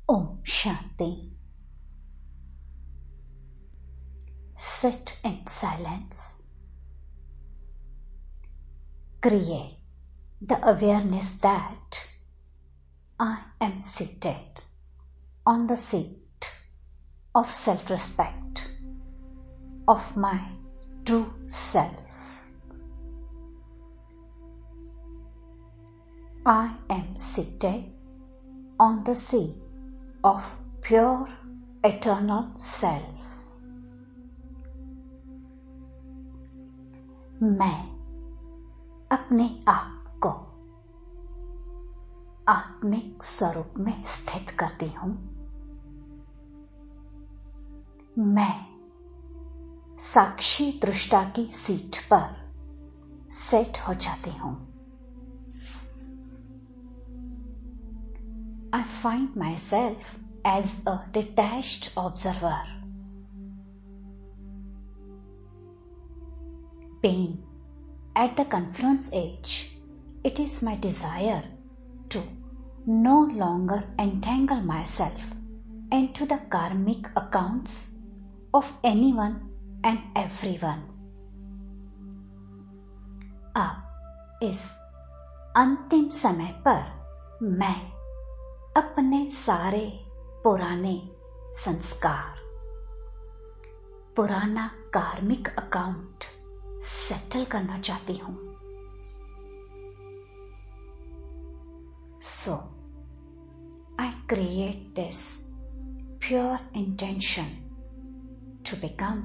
Om Shanti. Sit in silence. Create the awareness that I am seated on the seat of self-respect of my true self. I am seated on the seat of pure eternal self. मैं अपने आप को आत्मिक स्वरूप में स्थित करती हूँ। मैं साक्षी दृष्टा की सीट पर सेट हो जाती हूँ। I find myself as a detached observer. Being at the confluence edge, it is my desire to no longer entangle myself into the karmic accounts of anyone and everyone. अब इस अंतिम समय पर मैं अपने सारे पुराने संस्कार, पुराना कार्मिक अकाउंट सेटल करना चाहती हूँ। So, I create this pure intention to become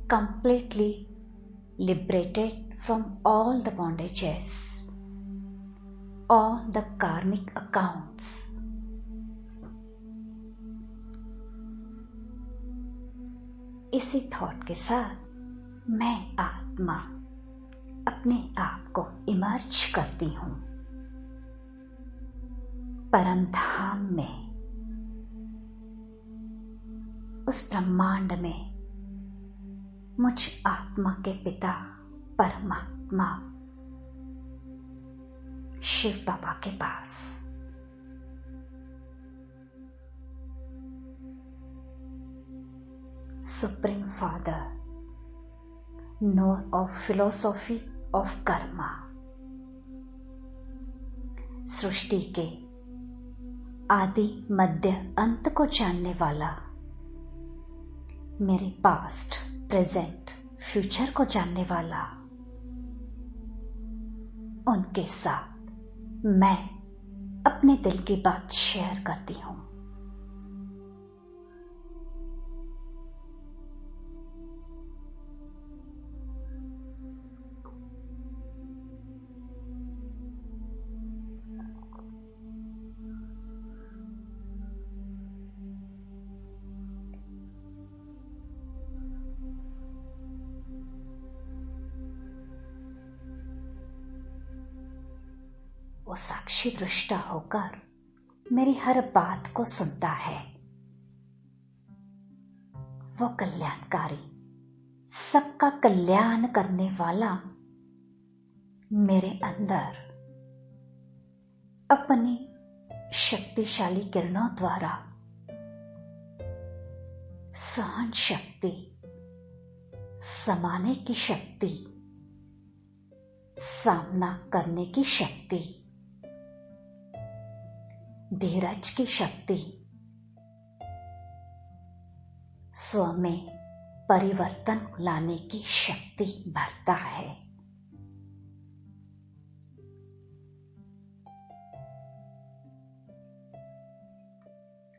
completely liberated from all the bondages, all the karmic accounts. इसी थॉट के साथ मैं आत्मा अपने आप को इमर्ज करती हूँ परम धाम में, उस ब्रह्मांड में मुझ आत्मा के पिता परमात्मा शिव बाबा के पास। Supreme father, knower of philosophy of karma, सृष्टि के आदि मध्य अंत को जानने वाला, मेरे पास्ट, प्रेजेंट, फ्यूचर को जानने वाला, उनके साथ मैं अपने दिल की बात शेयर करती हूँ। वो साक्षी दृष्टा होकर मेरी हर बात को सुनता है। वो कल्याणकारी, सबका कल्याण करने वाला मेरे अंदर अपनी शक्तिशाली किरणों द्वारा सहन शक्ति, समाने की शक्ति, सामना करने की शक्ति, धीरज की शक्ति, स्व में परिवर्तन लाने की शक्ति भरता है।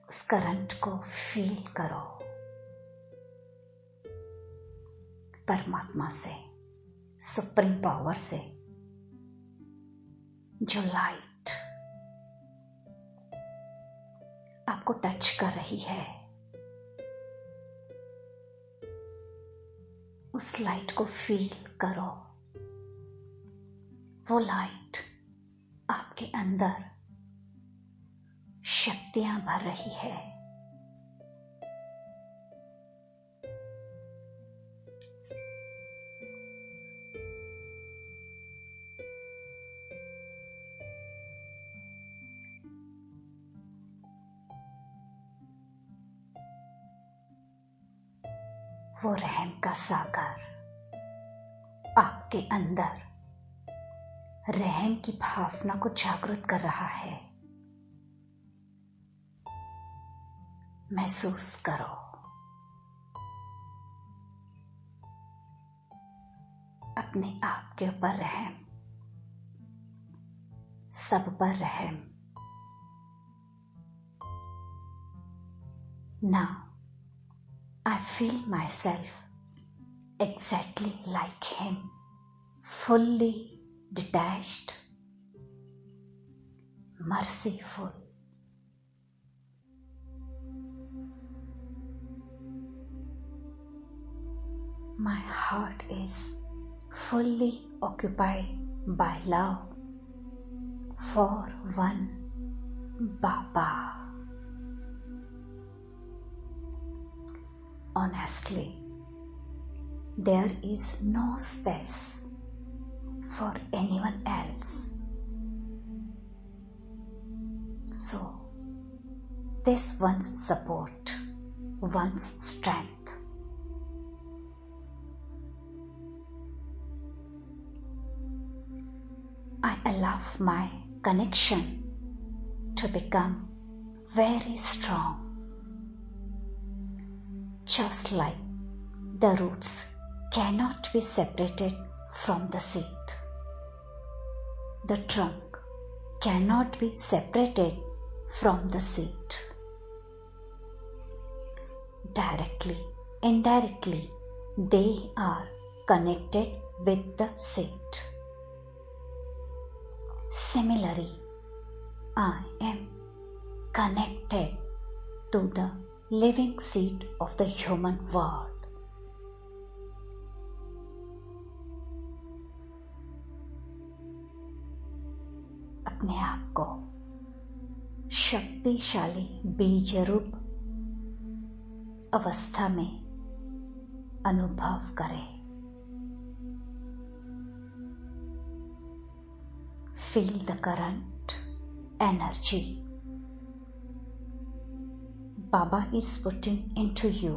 उस करंट को फील करो, परमात्मा से, सुप्रीम पावर से, जो लाइट आपको टच कर रही है, उस लाइट को फील करो। वो लाइट आपके अंदर शक्तियां भर रही है। वो रहम का सागर आपके अंदर रहम की भावना को जागृत कर रहा है। महसूस करो। अपने आप के ऊपर रहम, सब पर रहम। Now I feel myself exactly like him, fully detached, merciful. My heart is fully occupied by love for one Baba. Honestly, there is no space for anyone else. So, this one's support, one's strength. I allow my connection to become very strong. Just like the roots cannot be separated from the seed, the trunk cannot be separated from the seed. Directly, indirectly, they are connected with the seed. Similarly, I am connected to the living seed of the human world. अपने आप को शक्तिशाली बीज रूप अवस्था में अनुभव करें। Feel the current energy Baba is putting into you.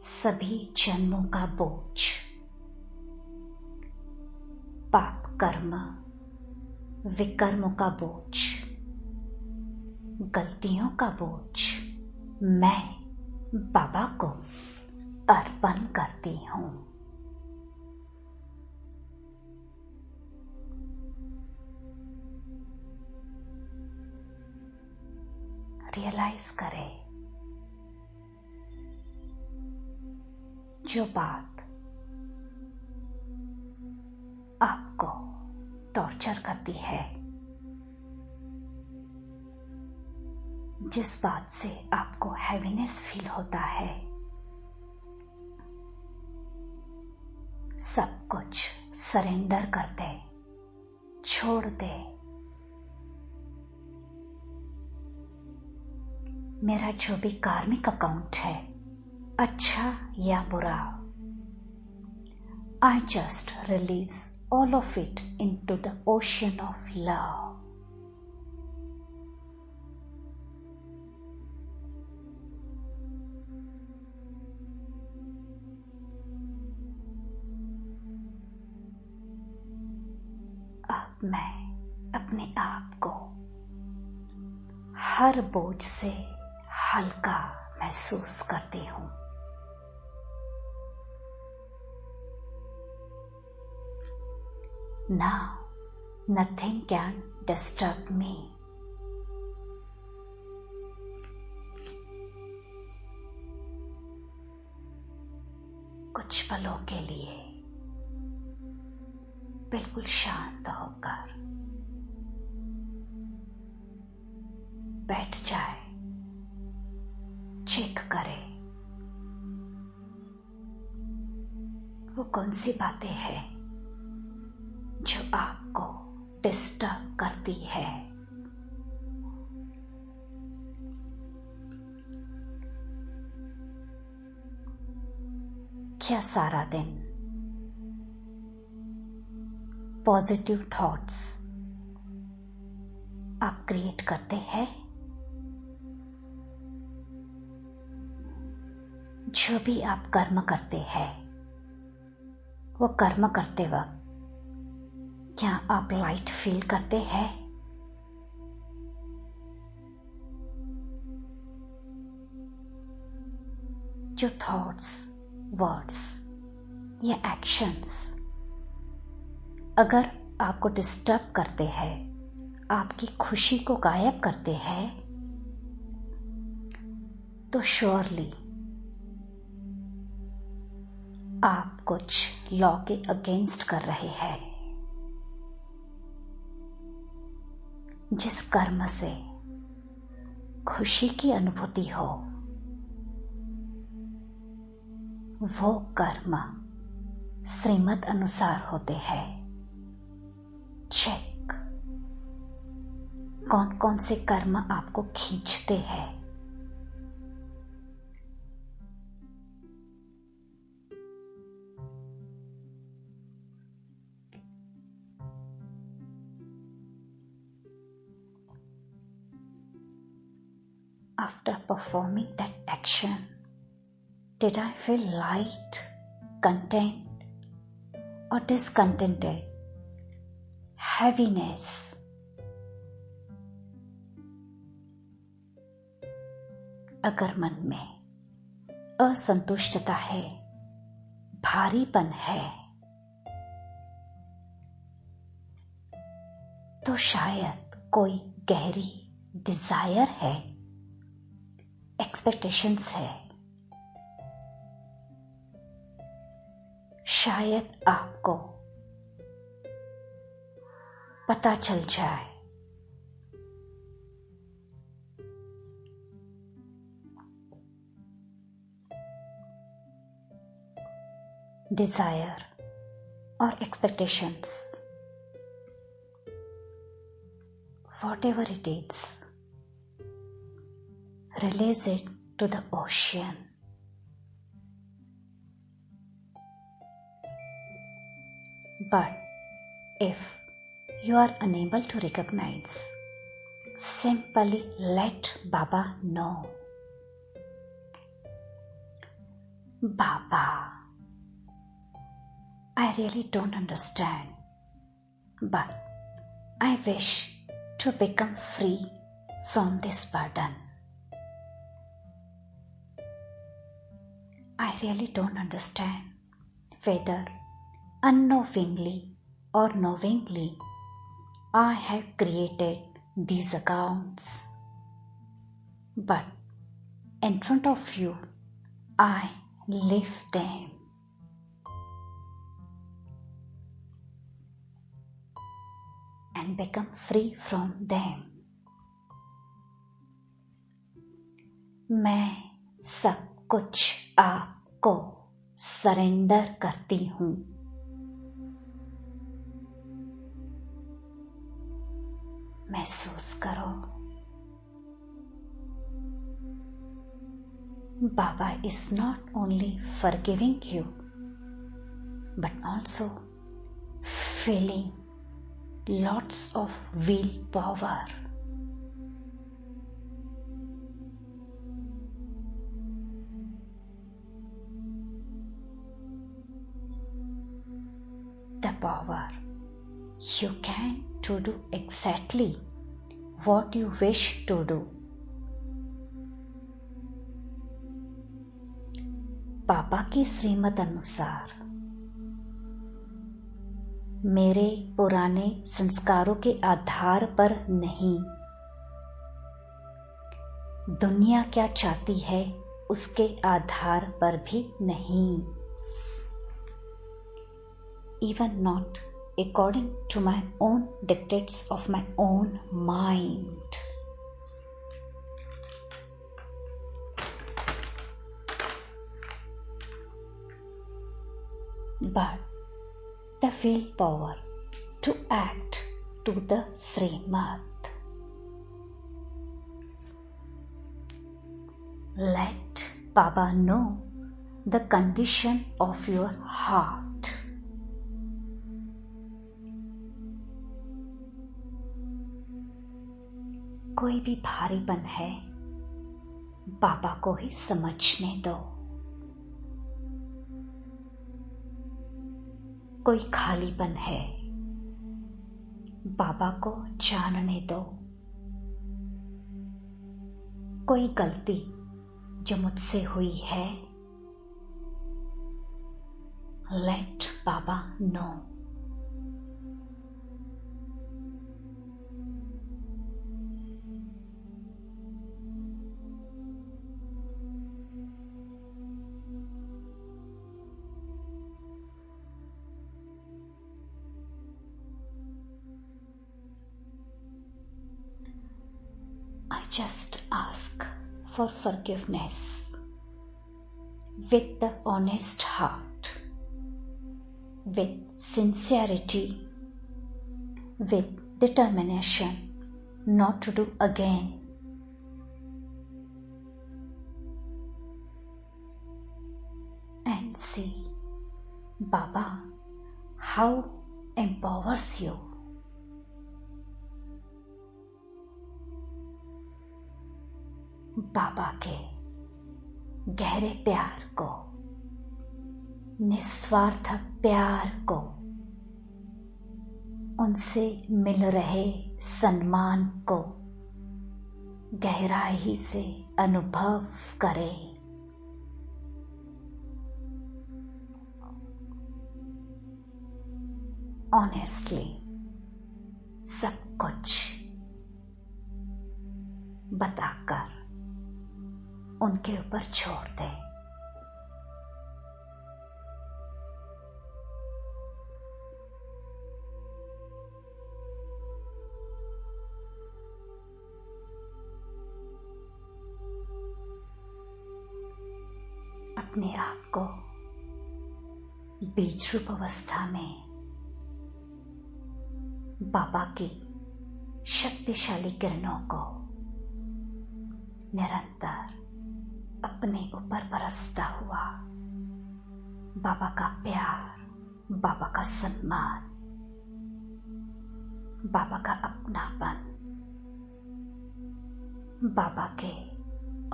सभी जन्मों का बोझ, पाप कर्म विकर्मों का बोझ, गलतियों का बोझ मैं बाबा को अर्पण करती हूँ। रियलाइज करें जो बात आपको टॉर्चर करती है, जिस बात से आपको हैवीनेस फील होता है, सब कुछ सरेंडर कर दे, छोड़ दे। मेरा जो भी कार्मिक अकाउंट है, अच्छा या बुरा, I just release all of it into the ocean of love. अब मैं अपने आप को हर बोझ से हल्का महसूस करती हूँ। Now, nothing can disturb me. कुछ पलों के लिए बिल्कुल शांत होकर बैठ जाए, चेक करे वो कौन सी बातें हैं जो आपको डिस्टर्ब करती है। क्या सारा दिन पॉजिटिव थॉट्स आप क्रिएट करते हैं। जो भी आप कर्म करते हैं, वो कर्म करते वक्त क्या आप लाइट फील करते हैं? जो थॉट्स, वर्ड्स या एक्शंस अगर आपको डिस्टर्ब करते हैं, आपकी खुशी को गायब करते हैं, तो श्योरली आप कुछ लॉ के अगेंस्ट कर रहे हैं। जिस कर्म से खुशी की अनुभूति हो, वो कर्म श्रीमत अनुसार होते हैं। चेक कौन कौन से कर्म आपको खींचते हैं। After performing that action, did I feel light, content, or discontented? Heaviness? अगर मन में असंतुष्टता है, भारीपन है, तो शायद कोई गहरी डिजायर है, एक्सपेक्टेशंस है। शायद आपको पता चल जाए डिजायर और expectations, whatever it is, release it to the ocean. But if you are unable to recognize, simply let Baba know. Baba, I really don't understand, but I wish to become free from this burden. I really don't understand whether unknowingly or knowingly I have created these accounts. But in front of you, I leave them. And become free from them. मैं सब कुछ आपको surrender करती हूँ। महसूस करो, बाबा is not only forgiving you, but also feeling lots of willpower. The power you can to do exactly what you wish to do. पापा की श्रीमत अनुसार मेरे पुराने संस्कारों के आधार पर नहीं, दुनिया क्या चाहती है उसके आधार पर भी नहीं, even not according to my own dictates of my own mind. But the willpower to act to the Srimad. Let Baba know the condition of your heart. कोई भी भारीपन है, बाबा को ही समझने दो। कोई खालीपन है, बाबा को जानने दो। कोई गलती जो मुझसे हुई है, let Baba know. I just ask for forgiveness with the honest heart, with sincerity, with determination not to do again. And see Baba how empowers you. बाबा के गहरे प्यार को, निस्वार्थ प्यार को, उनसे मिल रहे सम्मान को गहराई से अनुभव करें। ऑनेस्टली सब कुछ बताकर उनके ऊपर छोड़ दे। अपने आप को बीज रूप अवस्था में बाबा की शक्तिशाली किरणों को निरंतर अपने ऊपर बरसता हुआ बाबा का प्यार, बाबा का सम्मान, बाबा का अपनापन, बाबा के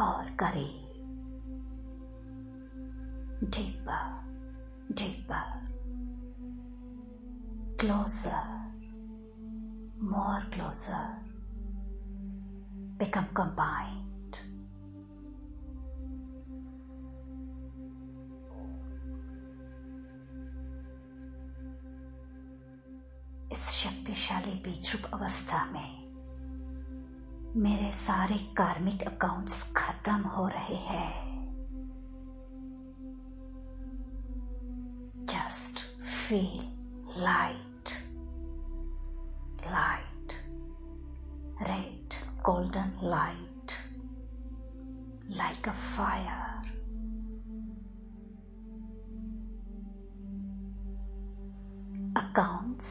और करीब, deeper, deeper, closer, more closer, become combined. इस शक्तिशाली बीज रूप अवस्था में मेरे सारे कार्मिक अकाउंट्स खत्म हो रहे हैं। Just feel light, light, red golden light, like a fire. Accounts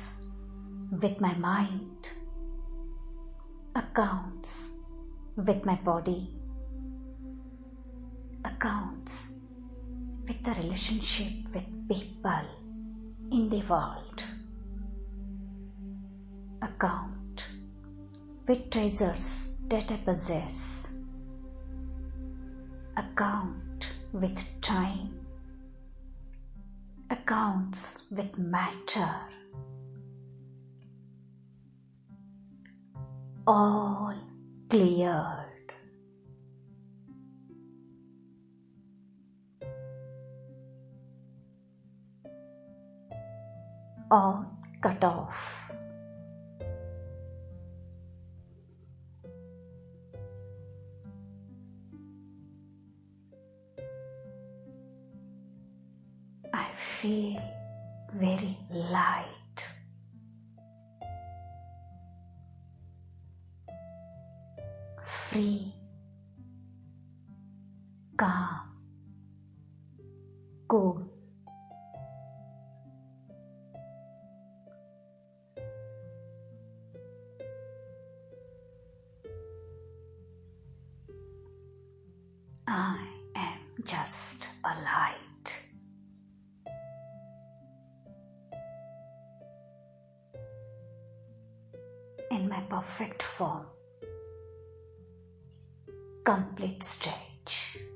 with my mind, accounts with my body, accounts with the relationship with people in the world, account with treasures that I possess, account with time, accounts with matter, all cleared. All cut off. I feel very light. Free, calm, cool. I am just a light. In my perfect form, complete stretch.